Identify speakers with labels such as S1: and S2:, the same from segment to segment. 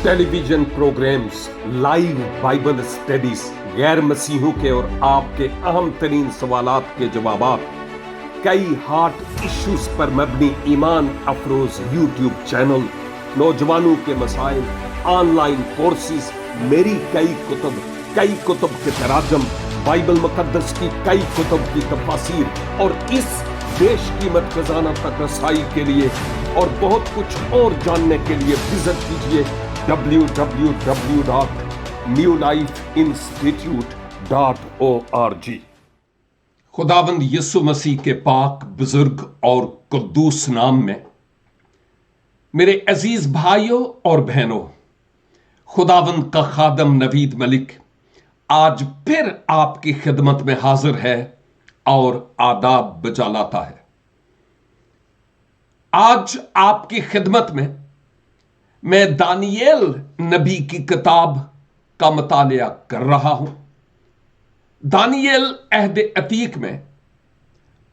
S1: Television programs, live bible studies, गैर मसीहों के और आपके अहम तरीन सवालात के जवाबात, कई हार्ट इश्यूज पर मबनी ईमान अफरोज यूट्यूब चैनल, नौजवानों के मसाइल, ऑनलाइन कोर्सेज, मेरी कई कुतुब के तराजम, बाइबल मुकद्दस की कई कुतुब की तफासीर और इस बेशकीमत खजाना तक रसाई के लिए और बहुत कुछ और जानने के लिए विजिट कीजिए www.newlifeinstitute.org। खुदावंद यीशु मसीह के पाक बुजुर्ग और कुद्दूस नाम में मेरे अजीज भाइयों और बहनों, खुदावंद का खादम नवीद मलिक आज फिर आपकी खिदमत में हाजिर है और आदाब बजा लाता है। आज आपकी खिदमत में मैं दानियेल नबी की किताब का मुतालिया कर रहा हूं। दानियेल अहद अतीक में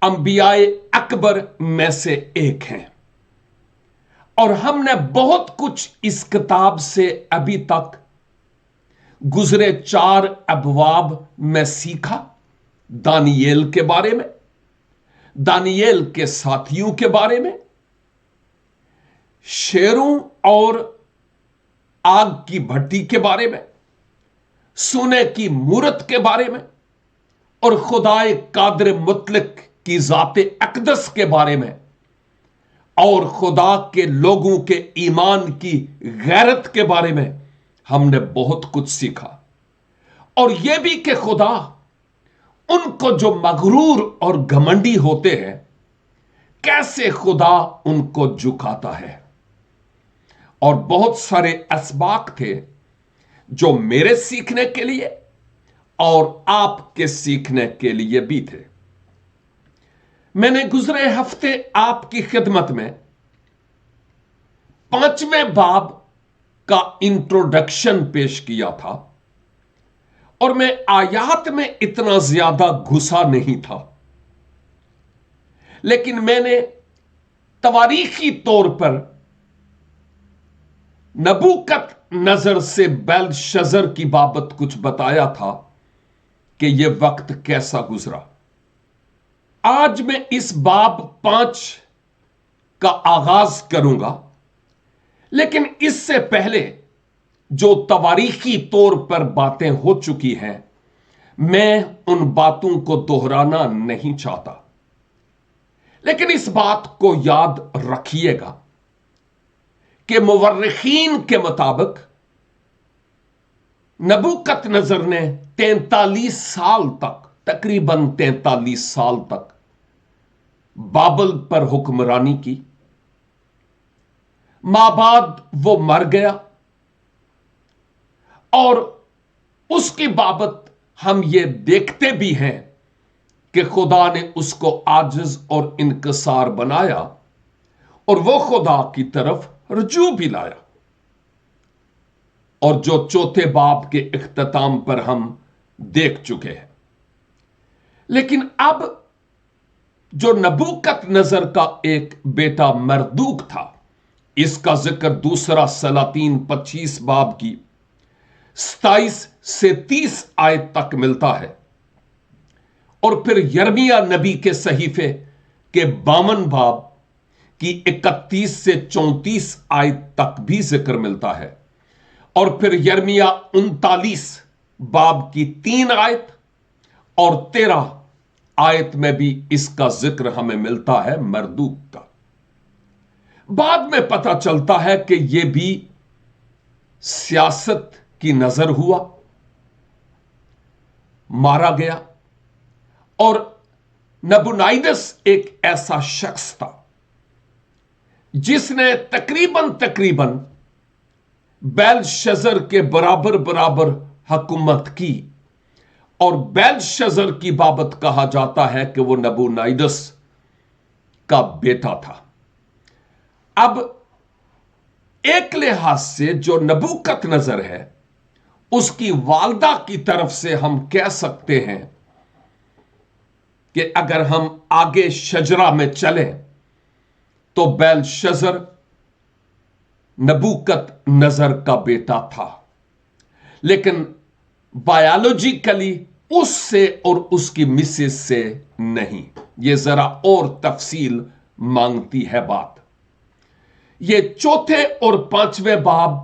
S1: अंबियाए अकबर में से एक हैं और हमने बहुत कुछ इस किताब से अभी तक गुजरे 4 अबवाब में सीखा। दानियेल के बारे में, दानियेल के साथियों के बारे में, शेरों और आग की भट्टी के बारे में, सोने की मूरत के बारे में और खुदाए कादर मुतलक की जाते अकदस के बारे में और खुदा के लोगों के ईमान की गैरत के बारे में हमने बहुत कुछ सीखा। और यह भी कि खुदा उनको जो मगरूर और घमंडी होते हैं, कैसे खुदा उनको झुकाता है। और बहुत सारे असबाक थे जो मेरे सीखने के लिए और आपके सीखने के लिए भी थे। मैंने गुजरे हफ्ते आपकी खिदमत में 5वें बाब का इंट्रोडक्शन पेश किया था और मैं आयात में इतना ज्यादा घुसा नहीं था, लेकिन मैंने तवारीखी तौर पर नबूकत नजर से बेलशजर की बाबत कुछ बताया था कि यह वक्त कैसा गुजरा। आज मैं इस बाब 5 का आगाज करूंगा, लेकिन इससे पहले जो तवारीखी तौर पर बातें हो चुकी हैं, मैं उन बातों को दोहराना नहीं चाहता। लेकिन इस बात को याद रखिएगा कि मुवर्रिखीन के मुताबिक नबूकत नजर ने 43 साल तक, तकरीबन 43 साल तक बाबल पर हुक्मरानी की। माबाद वो मर गया और उसकी बाबत हम ये देखते भी हैं कि खुदा ने उसको आजिज और इनकसार बनाया और वो खुदा की तरफ रजू भी लाया। और जो चौथे बाब के इख्तिताम पर हम देख चुके हैं। लेकिन अब जो नबूकत नजर का एक बेटा मरदूक था, इसका जिक्र दूसरा सलातीन 25 बाब की 27 से 30 आयत तक मिलता है और फिर यर्मिया नबी के सहीफे के 52 बाब की 31 से 34 आयत तक भी जिक्र मिलता है और फिर यर्मिया 39 बाब की 3 आयत और 13 आयत में भी इसका जिक्र हमें मिलता है मरदूक का। बाद में पता चलता है कि यह भी सियासत की नजर हुआ, मारा गया। और नबूनाइदस एक ऐसा शख्स था जिसने तकरीबन बेलशजर के बराबर हुकूमत की और बेलशजर की बाबत कहा जाता है कि वो नबूनाइदस का बेटा था। अब एक लिहाज से जो नबूकत नजर है, उसकी वालदा की तरफ से हम कह सकते हैं कि अगर हम आगे शजरा में चलें तो बेलशजर नबूकत नजर का बेटा था, लेकिन बायोलॉजिकली उससे और उसकी मिसेस से नहीं। यह जरा और तफसील मांगती है बात। ये चौथे और पांचवें बाब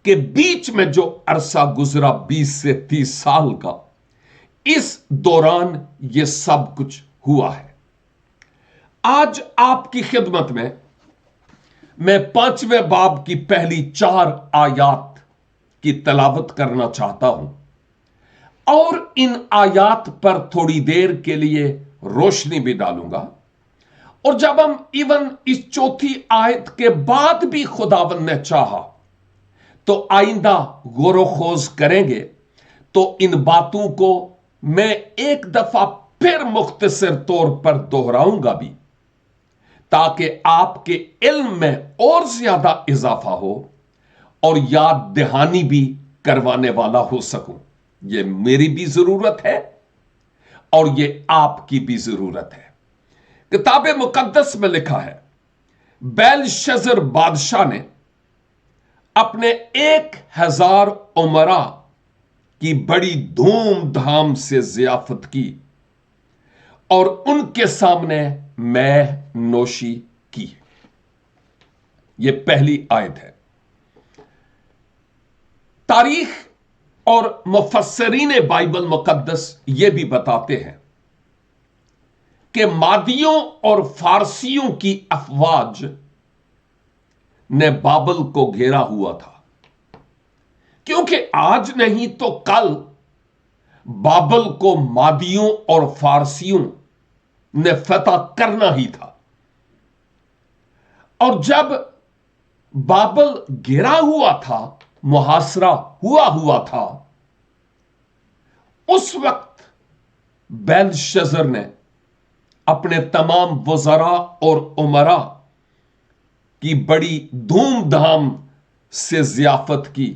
S1: के बीच में जो अरसा गुजरा 20 से 30 साल का, इस दौरान यह सब कुछ हुआ है। आज आपकी खिदमत में मैं पांचवें बाब की पहली 4 आयात की तलावत करना चाहता हूं और इन आयात पर थोड़ी देर के लिए रोशनी भी डालूंगा। और जब हम इवन इस चौथी आयत के बाद भी खुदावन ने चाहा तो आइंदा गौर-ओ-खोज करेंगे, तो इन बातों को मैं एक दफा फिर मुख्तसर तौर पर दोहराऊंगा भी, ताकि आपके इल्म में और ज्यादा इजाफा हो और याद दहानी भी करवाने वाला हो सकूं। यह मेरी भी जरूरत है और यह आपकी भी जरूरत है। किताब मुकद्दस में लिखा है, बेलशस्सर बादशाह ने अपने 1000 उमरा की बड़ी धूमधाम से जियाफत की और उनके सामने मैं नोशी की। यह पहली आयत है। तारीख और मुफस्सिरीन बाइबल मुकद्दस यह भी बताते हैं कि मादियों और फारसियों की अफवाज ने बाबल को घेरा हुआ था, क्योंकि आज नहीं तो कल बाबल को मादियों और फारसियों ने फतह करना ही था। और जब बाबल घेरा हुआ था, मुहासरा हुआ था, उस वक्त बेलशस्सर ने अपने तमाम वज़रा और उमरा की बड़ी धूमधाम से ज़ियाफत की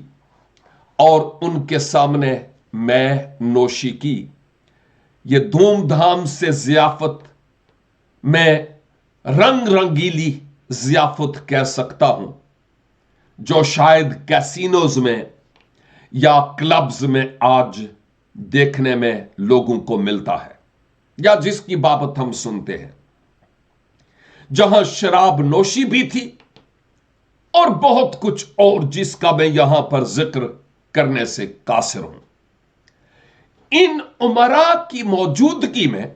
S1: और उनके सामने मैं नोशी की। यह धूमधाम से ज़ियाफत मैं रंग रंगीली ज़ियाफत कह सकता हूं, जो शायद कैसीनोज में या क्लब्स में आज देखने में लोगों को मिलता है, या जिसकी बाबत हम सुनते हैं, जहां शराब नोशी भी थी और बहुत कुछ और जिसका मैं यहां पर जिक्र करने से कासिर हूं। इन उमरा की मौजूदगी में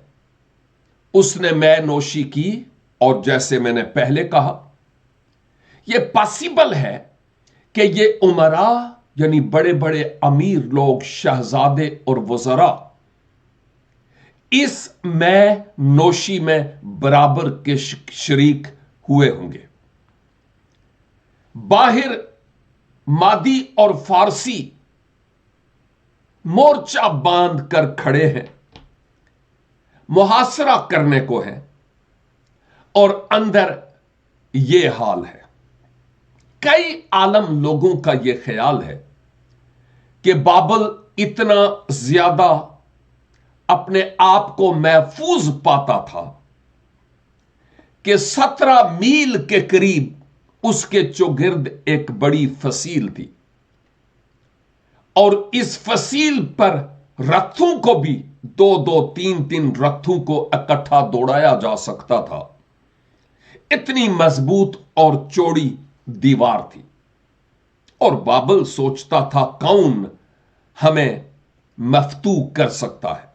S1: उसने मैं नोशी की, और जैसे मैंने पहले कहा, यह पॉसिबल है कि ये उमरा यानी बड़े बड़े अमीर लोग, शहजादे और वज़रा इस मैं नोशी में बराबर के शरीक हुए होंगे। बाहिर मादी और फारसी मोर्चा बांध कर खड़े हैं, मुहासरा करने को है, और अंदर यह हाल है। कई आलम लोगों का यह ख्याल है कि बाबल इतना ज्यादा अपने आप को महफूज पाता था कि 17 मील के करीब उसके चौगिर्द एक बड़ी फसील थी, और इस फसील पर रथों को भी 2-2, 3-3 रथों को इकट्ठा दौड़ाया जा सकता था। इतनी मजबूत और चौड़ी दीवार थी। और बाबल सोचता था, कौन हमें मफ्तू कर सकता है।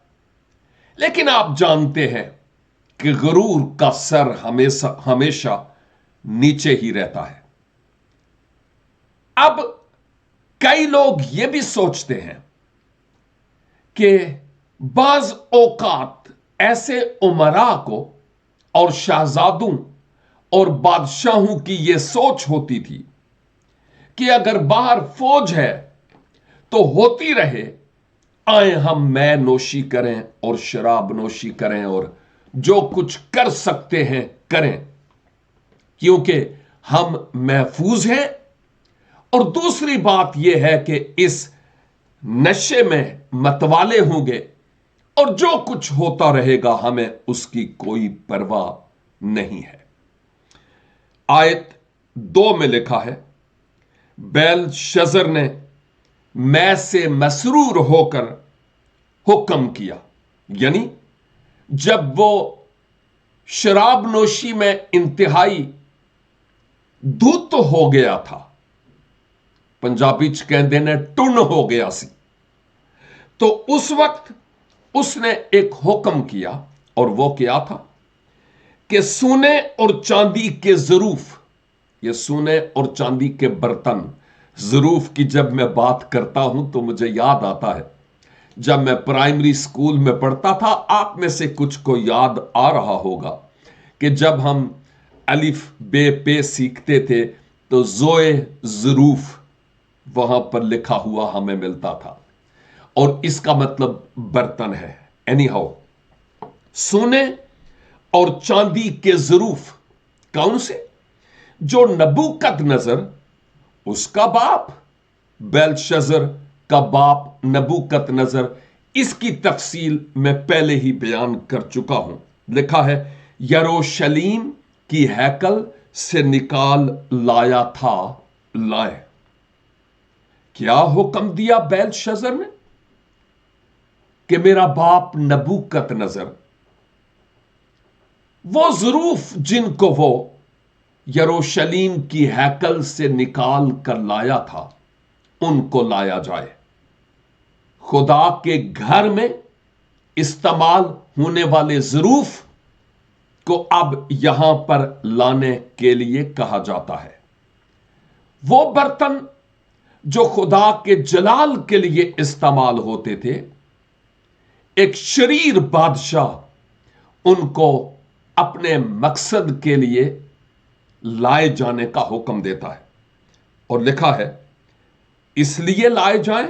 S1: लेकिन आप जानते हैं कि गुरूर का सर हमेशा नीचे ही रहता है। अब कई लोग यह भी सोचते हैं कि बाज औकात ऐसे उमरा को और शहजादों और बादशाहों की यह सोच होती थी कि अगर बाहर फौज है तो होती रहे, आए हम मैं नोशी करें और शराब नोशी करें और जो कुछ कर सकते हैं करें, क्योंकि हम महफूज हैं। और दूसरी बात यह है कि इस नशे में मतवाले होंगे और जो कुछ होता रहेगा हमें उसकी कोई परवाह नहीं है। आयत 2 में लिखा है, बेलशस्सर ने मैं से मसरूर होकर हुक्म किया, यानी जब वो शराब नोशी में इंतहाई धुत हो गया था, पंजाबी च कहते ने टुन हो गया सी, तो उस वक्त उसने एक हुक्म किया, और वो क्या था कि सोने और चांदी के ज़रूफ, ये सोने और चांदी के बर्तन, ज़रूफ की जब मैं बात करता हूं तो मुझे याद आता है, जब मैं प्राइमरी स्कूल में पढ़ता था, आप में से कुछ को याद आ रहा होगा कि जब हम अलिफ बे पे सीखते थे तो जोए ज़रूफ वहां पर लिखा हुआ हमें मिलता था, और इसका मतलब बर्तन है। एनी हाउ, सोने और चांदी के ज़रूफ कौन से? जो नबूकदनेस्सर, उसका बाप, बेलशस्सर का बाप नबूकदनेस्सर, इसकी तफसील मैं पहले ही बयान कर चुका हूं। लिखा है, यरूशलेम की हैकल से निकाल लाया था, लाए। क्या हुक्म दिया बेलशस्सर ने? कि मेरा बाप नबूकदनेस्सर वो ज़रूफ जिनको वो यरूशलेम की हैकल से निकाल कर लाया था, उनको लाया जाए। खुदा के घर में इस्तेमाल होने वाले ज़रूफ को अब यहां पर लाने के लिए कहा जाता है। वो बर्तन जो खुदा के जलाल के लिए इस्तेमाल होते थे, एक शरीर बादशाह उनको अपने मकसद के लिए लाए जाने का हुक्म देता है, और लिखा है इसलिए लाए जाएं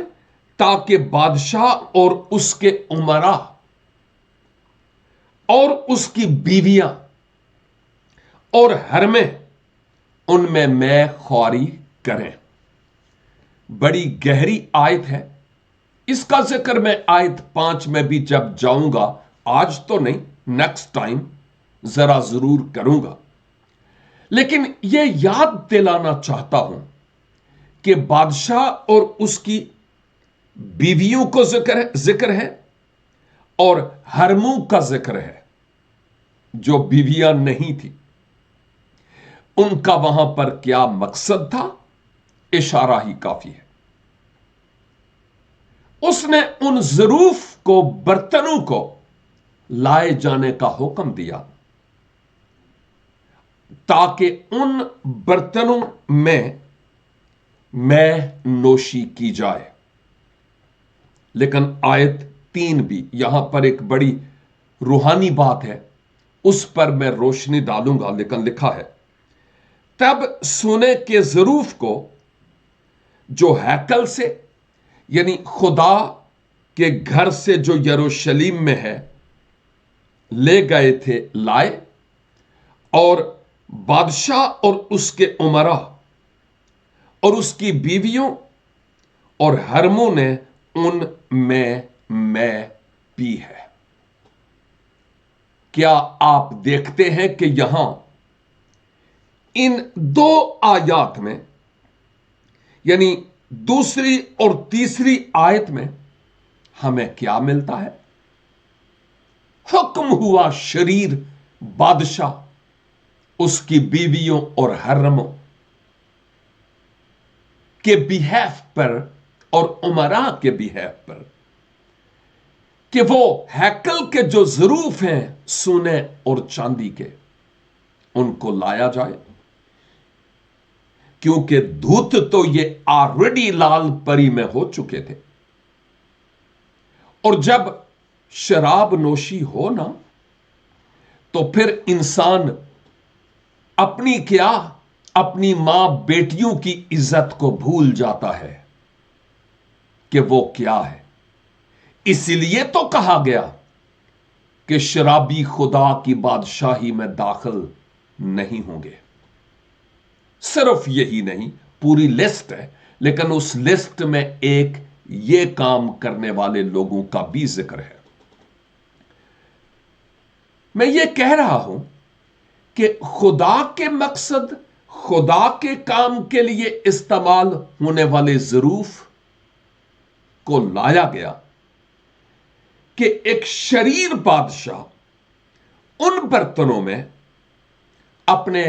S1: ताकि बादशाह और उसके उमरा और उसकी बीवियां और हरमें उनमें मैं ख्वारी करें। बड़ी गहरी आयत है, इसका जिक्र मैं आयत 5 में भी जब जाऊंगा, आज तो नहीं, नेक्स्ट टाइम जरा जरूर करूंगा। लेकिन यह याद दिलाना चाहता हूं कि बादशाह और उसकी बीवियों को जिक्र है और हरमों का जिक्र है। जो बीवियां नहीं थी, उनका वहां पर क्या मकसद था, इशारा ही काफी है। उसने उन ज़रूफ को, बर्तनों को लाए जाने का हुक्म दिया ताकि उन बर्तनों में मैं नोशी की जाए। लेकिन आयत 3 भी यहां पर एक बड़ी रूहानी बात है, उस पर मैं रोशनी डालूंगा। लेकिन लिखा है, तब सोने के ज़रूफ को जो हैकल से, यानी खुदा के घर से जो यरूशलेम में है, ले गए थे, लाए, और बादशाह और उसके उमरा और उसकी बीवियों और हरमों ने उन में मैं पी है। क्या आप देखते हैं कि यहां इन 2 आयत में, यानी दूसरी और तीसरी आयत में, हमें क्या मिलता है? हुक्म हुआ शरीर बादशाह, उसकी बीवियों और हरमों के बिहेफ पर और उमरा के बिहेफ पर कि वो हैकल के जो ज़रूफ हैं सोने और चांदी के, उनको लाया जाए, क्योंकि धूत तो ये ऑलरेडी लाल परी में हो चुके थे। और जब शराब नोशी हो ना, तो फिर इंसान अपनी क्या, अपनी मां बेटियों की इज्जत को भूल जाता है कि वो क्या है। इसलिए तो कहा गया कि शराबी खुदा की बादशाही में दाखिल नहीं होंगे। सिर्फ यही नहीं, पूरी लिस्ट है, लेकिन उस लिस्ट में एक ये काम करने वाले लोगों का भी जिक्र है। मैं ये कह रहा हूं कि खुदा के मकसद, خدا کے کام کے لیے استعمال ہونے والے ظروف کو لایا گیا کہ ایک شریر بادشاہ ان برتنوں میں اپنے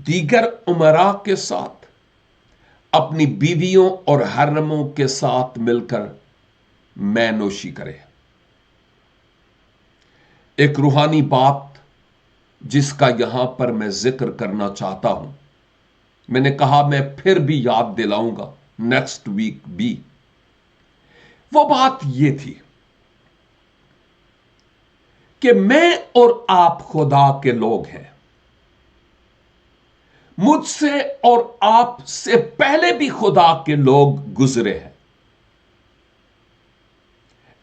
S1: دیگر امراء کے ساتھ، اپنی بیویوں اور حرموں کے ساتھ مل کر مے نوشی کرے۔ ایک روحانی بات جس کا یہاں پر میں ذکر کرنا چاہتا ہوں، میں نے کہا میں پھر بھی یاد دلاؤں گا نیکسٹ ویک بھی، وہ بات یہ تھی کہ میں اور آپ خدا کے لوگ ہیں۔ مجھ سے اور آپ سے پہلے بھی خدا کے لوگ گزرے ہیں۔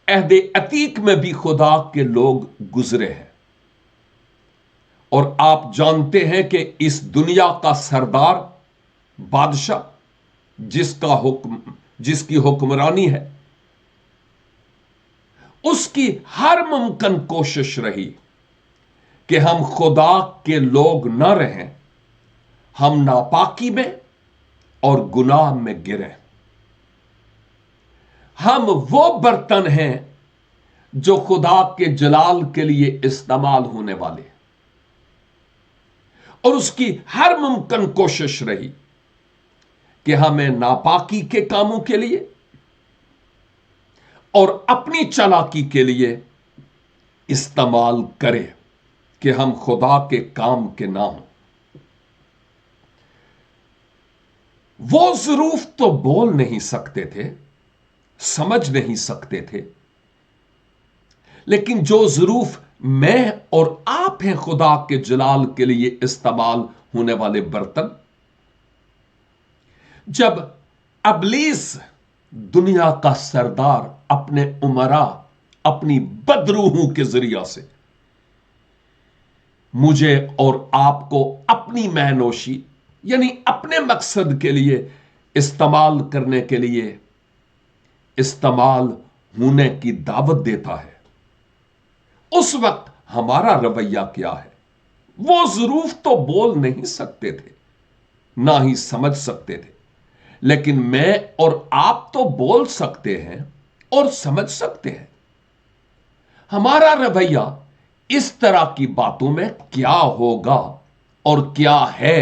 S1: عہد عتیق میں بھی خدا کے لوگ گزرے ہیں، اور آپ جانتے ہیں کہ اس دنیا کا سردار بادشاہ جس کی حکمرانی ہے، اس کی ہر ممکن کوشش رہی کہ ہم خدا کے لوگ نہ رہیں، ہم ناپاکی میں اور گناہ میں گریں۔ ہم وہ برتن ہیں جو خدا کے جلال کے لیے استعمال ہونے والے، اور اس کی ہر ممکن کوشش رہی کہ ہمیں ناپاکی کے کاموں کے لیے اور اپنی چالاکی کے لیے استعمال کرے کہ ہم خدا کے کام کے نہ ہوں۔ وہ ظروف تو بول نہیں سکتے تھے، سمجھ نہیں سکتے تھے، لیکن جو ظروف میں اور آپ ہیں خدا کے جلال کے لیے استعمال ہونے والے برتن، جب ابلیس دنیا کا سردار اپنے امراء، اپنی بدروحوں کے ذریعہ سے مجھے اور آپ کو اپنی مے نوشی یعنی اپنے مقصد کے لیے استعمال کرنے کے لیے استعمال ہونے کی دعوت دیتا ہے، اس وقت ہمارا رویہ کیا ہے؟ وہ ظروف تو بول نہیں سکتے تھے، نہ ہی سمجھ سکتے تھے، لیکن میں اور آپ تو بول سکتے ہیں اور سمجھ سکتے ہیں۔ ہمارا رویہ اس طرح کی باتوں میں کیا ہوگا اور کیا ہے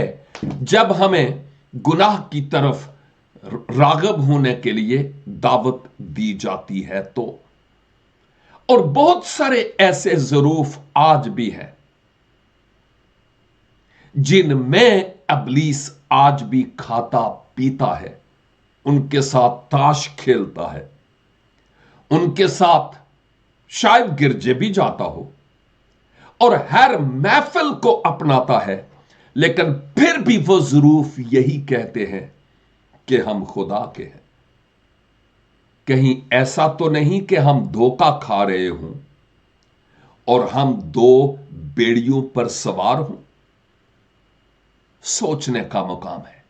S1: جب ہمیں گناہ کی طرف راغب ہونے کے لیے دعوت دی جاتی ہے تو؟ اور بہت سارے ایسے ظروف آج بھی ہیں جن میں ابلیس آج بھی کھاتا پیتا ہے، ان کے ساتھ تاش کھیلتا ہے، ان کے ساتھ شاید گرجے بھی جاتا ہو اور ہر محفل کو اپناتا ہے، لیکن پھر بھی وہ ظروف یہی کہتے ہیں کہ ہم خدا کے ہیں۔ کہیں ایسا تو نہیں کہ ہم دھوکہ کھا رہے ہوں اور ہم دو بیڑیوں پر سوار ہوں؟ سوچنے کا مقام ہے۔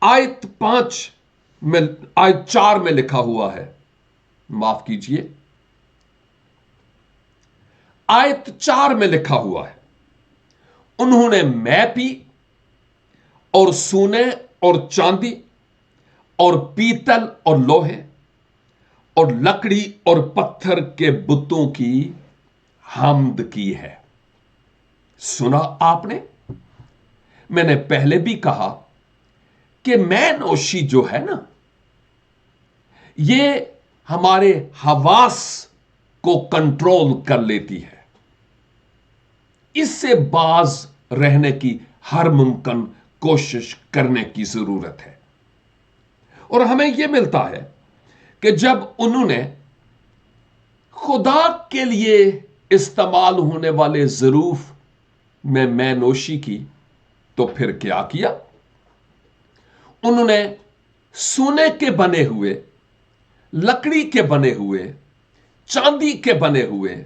S1: آیت 4 میں لکھا ہوا ہے، معاف کیجئے، آیت 4 میں لکھا ہوا ہے، انہوں نے مے پی اور سونے اور چاندی اور پیتل اور لوہے اور لکڑی اور پتھر کے بتوں کی حمد کی ہے۔ سنا آپ نے؟ میں نے پہلے بھی کہا کہ مے نوشی جو ہے نا، یہ ہمارے حواس کو کنٹرول کر لیتی ہے۔ اس سے باز رہنے کی ہر ممکن کوشش کرنے کی ضرورت ہے، اور ہمیں یہ ملتا ہے کہ جب انہوں نے خدا کے لیے استعمال ہونے والے ظروف میں مے نوشی کی تو پھر کیا کیا؟ انہوں نے سونے کے بنے ہوئے، لکڑی کے بنے ہوئے، چاندی کے بنے ہوئے،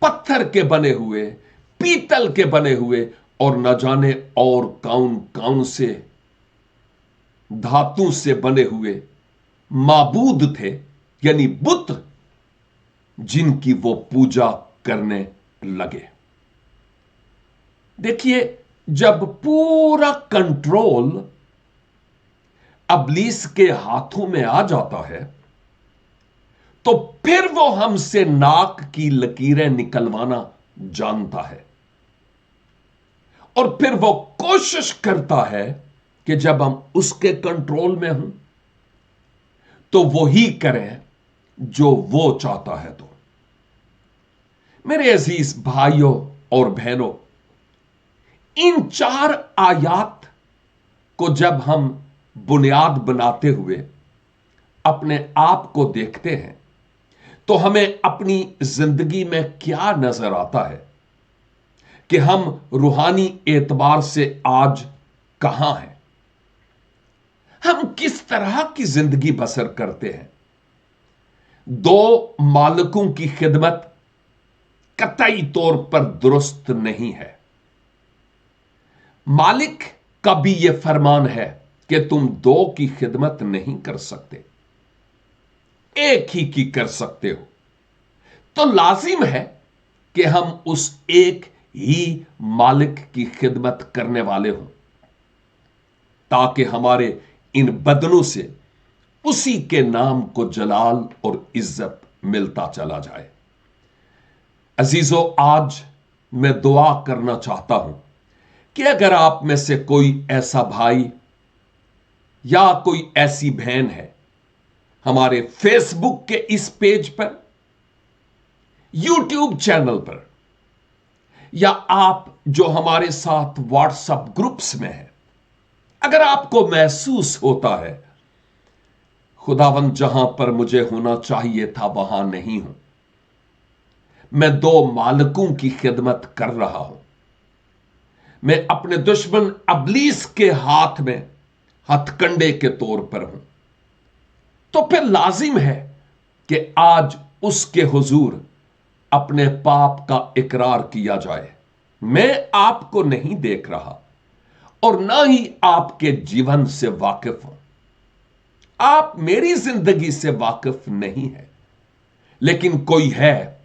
S1: پتھر کے بنے ہوئے، پیتل کے بنے ہوئے اور نہ جانے اور کون سے دھاتوں سے بنے ہوئے معبود تھے، یعنی بت، جن کی وہ پوجا کرنے لگے۔ دیکھیے، जब पूरा कंट्रोल अबलीस के हाथों में आ जाता है, तो फिर वो हमसे नाक की लकीरें निकलवाना जानता है, और फिर वो कोशिश करता है कि जब हम उसके कंट्रोल में हों तो वो ही करें जो वो चाहता है। तो मेरे अजीज भाइयों और बहनों, इन 4 आयात को जब हम बुनियाद बनाते हुए अपने आप को देखते हैं तो हमें अपनी जिंदगी में क्या नजर आता है कि हम रूहानी एतबार से आज कहां हैं, हम किस तरह की जिंदगी बसर करते हैं। 2 मालिकों की खिदमत कतई तौर पर दुरुस्त नहीं है। मालिक का भी यह फरमान है कि तुम 2 की खिदमत नहीं कर सकते, एक ही की कर सकते हो। तो लाजिम है कि हम उस एक ही मालिक की खिदमत करने वाले हों, ताकि हमारे इन बदनों से उसी के नाम को जलाल और इज्जत मिलता चला जाए। अजीजों, आज मैं दुआ करना चाहता हूं कि अगर आप में से कोई ऐसा भाई या कोई ऐसी बहन है हमारे फेसबुक के इस पेज पर, यूट्यूब चैनल पर, या आप जो हमारे साथ व्हाट्सएप ग्रुप्स में है, अगर आपको महसूस होता है खुदावंद जहां पर मुझे होना चाहिए था वहां नहीं हूं, मैं 2 मालिकों की खिदमत कर रहा हूं, मैं अपने दुश्मन अबलीस के हाथ में हथकंडे के तौर पर हूं, तो फिर लाजिम है कि आज उसके हुजूर अपने पाप का इकरार किया जाए। मैं आपको नहीं देख रहा और ना ही आपके जीवन से वाकिफ हूं, आप मेरी जिंदगी से वाकिफ नहीं है, लेकिन कोई है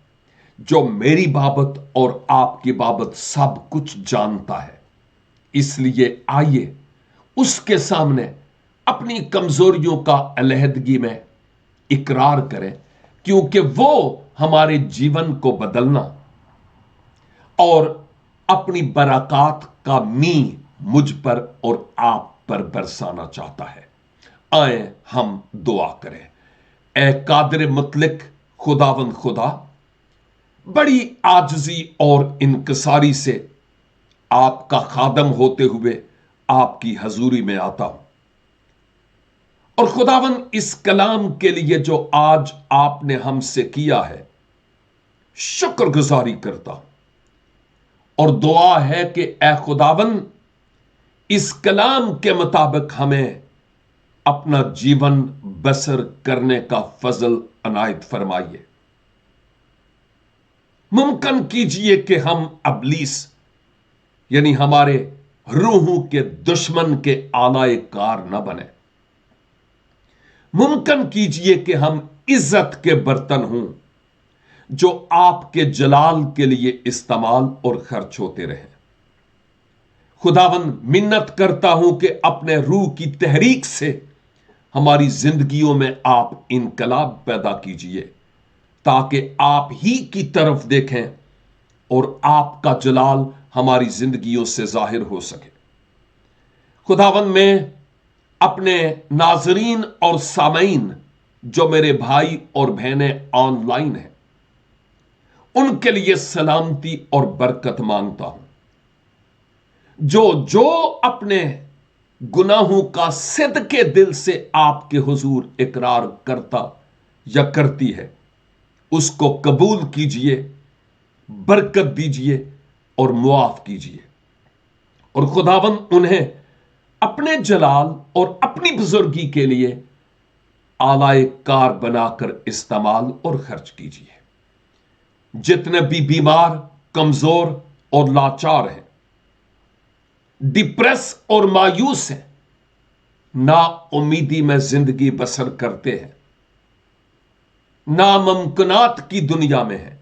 S1: जो मेरी बाबत और आपकी बाबत सब कुछ जानता है। इसलिए आइए उसके सामने अपनी कमजोरियों का अलहदगी में इकरार करें, क्योंकि वो हमारे जीवन को बदलना और अपनी बरकत का मी मुझ पर और आप पर बरसाना चाहता है। आए हम दुआ करें। ए कादिर मुतलक खुदावंद खुदा, बड़ी आजजी और इनकसारी से आपका खादम होते हुए आपकी हजूरी में आता हूं, और खुदावंद इस कलाम के लिए जो आज आपने हमसे किया है शुक्रगुजारी करता हूं, और दुआ है कि ए खुदावंद इस कलाम के मुताबिक हमें अपना जीवन बसर करने का फजल अनायत फरमाइए। मुमकिन कीजिए कि हम अबलीस यानी हमारे रूहों के दुश्मन के आलाए कार न बने। मुमकिन कीजिए कि हम इज्जत के बर्तन हों जो आपके जलाल के लिए इस्तेमाल और खर्च होते रहे। खुदावंद, मिन्नत करता हूं कि अपने रूह की तहरीक से हमारी जिंदगियों में आप इनकलाब पैदा कीजिए, ताकि आप ही की तरफ देखें और आपका जलाल हमारी जिंदगियों से जाहिर हो सके। खुदावंद, मैं अपने नाजरीन और सामईन जो मेरे भाई और बहनें ऑनलाइन हैं, उनके लिए सलामती और बरकत मांगता हूं। जो अपने गुनाहों का सिद्के दिल से आपके हुजूर इकरार करता या करती है, उसको कबूल कीजिए, बरकत दीजिए और मुआफ कीजिए। और खुदावंद, उन्हें अपने जलाल और अपनी बुजुर्गी के लिए आलाए कार बनाकर इस्तेमाल और खर्च कीजिए। जितने भी बीमार, कमजोर और लाचार हैं, डिप्रेस और मायूस हैं, ना उम्मीदी में जिंदगी बसर करते हैं, नामुमकिनात की दुनिया में है,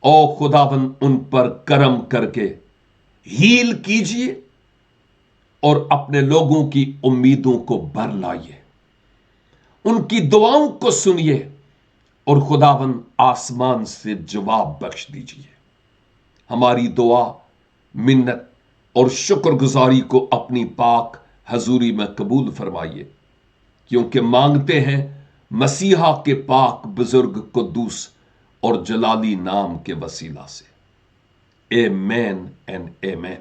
S1: ओ खुदावंद, उन पर करम करके हील कीजिए और अपने लोगों की उम्मीदों को भर लाइए, उनकी दुआओं को सुनिए और खुदावन आसमान से जवाब बख्श दीजिए। हमारी दुआ, मिन्नत और शुक्रगुजारी को अपनी पाक हजूरी में कबूल फरमाइए, क्योंकि मांगते हैं मसीहा के पाक बुजुर्ग कुद्दूस और जलाली नाम के वसीला से। आमीन एंड आमीन।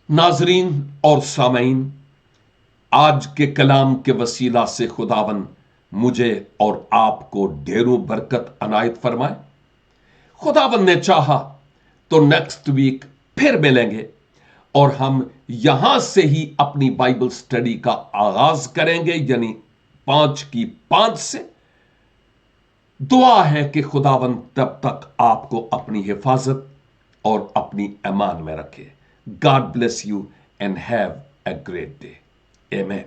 S1: नाजरीन और सामईन, आज के कलाम के वसीला से खुदावन मुझे और आपको ढेरों बरकत अनायत फरमाए। खुदावन ने चाहा तो नेक्स्ट वीक फिर मिलेंगे और हम यहां से ही अपनी बाइबल स्टडी का आगाज करेंगे, यानी 5 की 5 से। दुआ है कि खुदावन तब तक आपको अपनी हिफाजत और अपनी अमान में रखे। God bless you and have a great day. Amen.